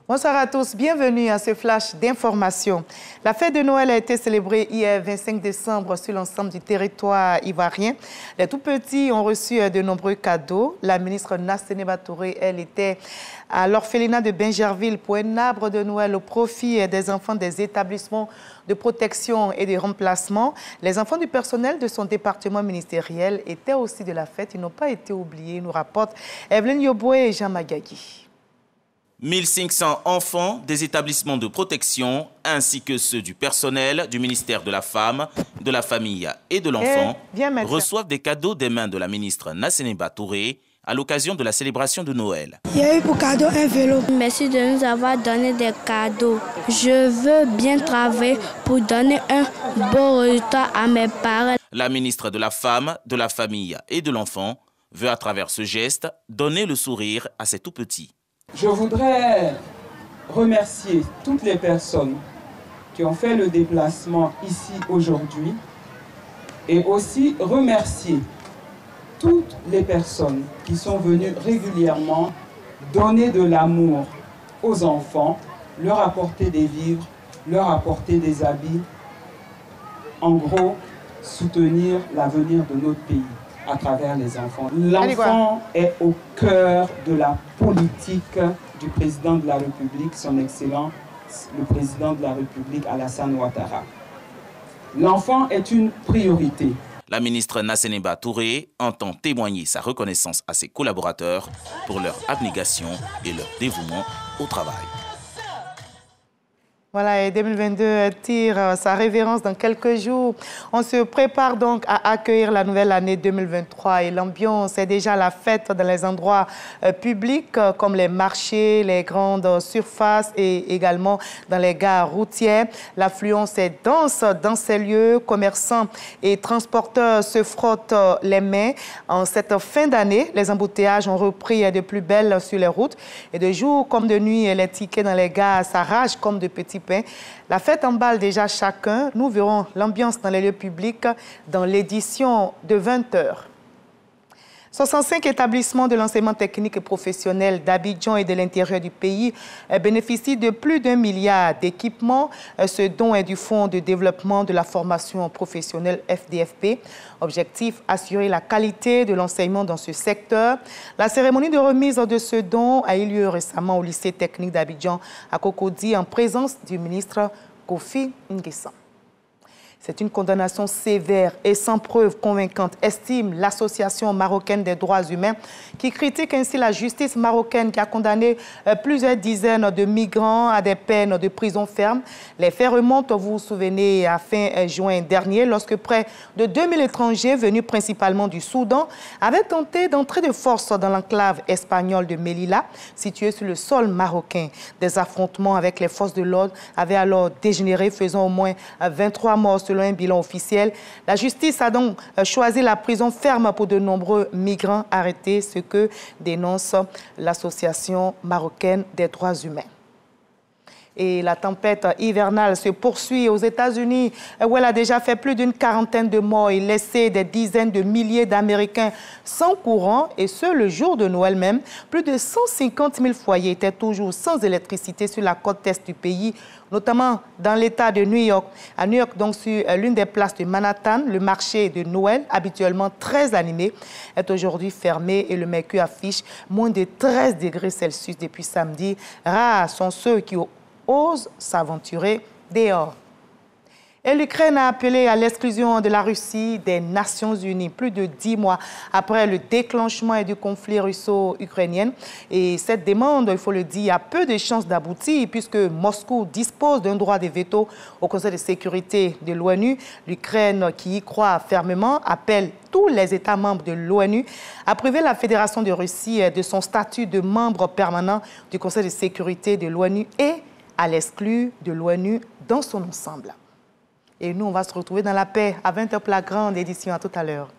Bonsoir à tous, bienvenue à ce flash d'information. La fête de Noël a été célébrée hier 25 décembre sur l'ensemble du territoire ivoirien. Les tout-petits ont reçu de nombreux cadeaux. La ministre Nassénéba Touré, elle, était à l'orphelinat de Bingerville pour un arbre de Noël au profit des enfants des établissements de protection et de remplacement. Les enfants du personnel de son département ministériel étaient aussi de la fête. Ils n'ont pas été oubliés, nous rapportent Evelyne Yoboué et Jean Magagui. 1500 enfants des établissements de protection ainsi que ceux du personnel du ministère de la Femme, de la Famille et de l'Enfant reçoivent des cadeaux des mains de la ministre Nassénéba Touré à l'occasion de la célébration de Noël. Il y a eu pour cadeau un vélo. Merci de nous avoir donné des cadeaux. Je veux bien travailler pour donner un beau résultat à mes parents. La ministre de la Femme, de la Famille et de l'Enfant veut à travers ce geste donner le sourire à ces tout-petits. Je voudrais remercier toutes les personnes qui ont fait le déplacement ici aujourd'hui et aussi remercier toutes les personnes qui sont venues régulièrement donner de l'amour aux enfants, leur apporter des vivres, leur apporter des habits, en gros, soutenir l'avenir de notre pays à travers les enfants. L'enfant est au cœur de la politique du président de la République, son Excellence, le président de la République, Alassane Ouattara. L'enfant est une priorité. La ministre Nassénéba Touré entend témoigner sa reconnaissance à ses collaborateurs pour leur abnégation et leur dévouement au travail. Voilà, et 2022 tire sa révérence dans quelques jours. On se prépare donc à accueillir la nouvelle année 2023 et l'ambiance est déjà la fête dans les endroits publics comme les marchés, les grandes surfaces et également dans les gares routières. L'affluence est dense dans ces lieux. Commerçants et transporteurs se frottent les mains. En cette fin d'année, les embouteillages ont repris de plus belle sur les routes et de jour comme de nuit, les tickets dans les gares s'arrachent comme de petits pain. La fête emballe déjà chacun. Nous verrons l'ambiance dans les lieux publics dans l'édition de 20h. 65 établissements de l'enseignement technique et professionnel d'Abidjan et de l'intérieur du pays bénéficient de plus d'1 milliard d'équipements. Ce don est du Fonds de développement de la formation professionnelle FDFP. Objectif, assurer la qualité de l'enseignement dans ce secteur. La cérémonie de remise de ce don a eu lieu récemment au lycée technique d'Abidjan à Cocody en présence du ministre Kofi Nguessan. C'est une condamnation sévère et sans preuve convaincante, estime l'Association marocaine des droits humains, qui critique ainsi la justice marocaine qui a condamné plusieurs dizaines de migrants à des peines de prison ferme. Les faits remontent, vous vous souvenez, à fin juin dernier, lorsque près de 2000 étrangers venus principalement du Soudan avaient tenté d'entrer de force dans l'enclave espagnole de Melilla, située sur le sol marocain. Des affrontements avec les forces de l'ordre avaient alors dégénéré, faisant au moins 23 morts selon un bilan officiel. La justice a donc choisi la prison ferme pour de nombreux migrants arrêtés, ce que dénonce l'Association marocaine des droits humains. Et la tempête hivernale se poursuit aux États-Unis, où elle a déjà fait plus d'une quarantaine de morts et laissé des dizaines de milliers d'Américains sans courant. Et ce, le jour de Noël même, plus de 150 000 foyers étaient toujours sans électricité sur la côte est du pays, notamment dans l'État de New York. À New York, donc sur l'une des places de Manhattan, le marché de Noël, habituellement très animé, est aujourd'hui fermé et le mercure affiche moins de 13 degrés Celsius depuis samedi. Rares sont ceux qui osent s'aventurer dehors. Et l'Ukraine a appelé à l'exclusion de la Russie des Nations Unies, plus de 10 mois après le déclenchement du conflit russo-ukrainien. Et cette demande, il faut le dire, a peu de chances d'aboutir puisque Moscou dispose d'un droit de veto au Conseil de sécurité de l'ONU. L'Ukraine, qui y croit fermement, appelle tous les États membres de l'ONU à priver la Fédération de Russie de son statut de membre permanent du Conseil de sécurité de l'ONU et à l'exclure de l'ONU dans son ensemble. Et nous, on va se retrouver dans la paix à 20h pour la grande édition. À tout à l'heure.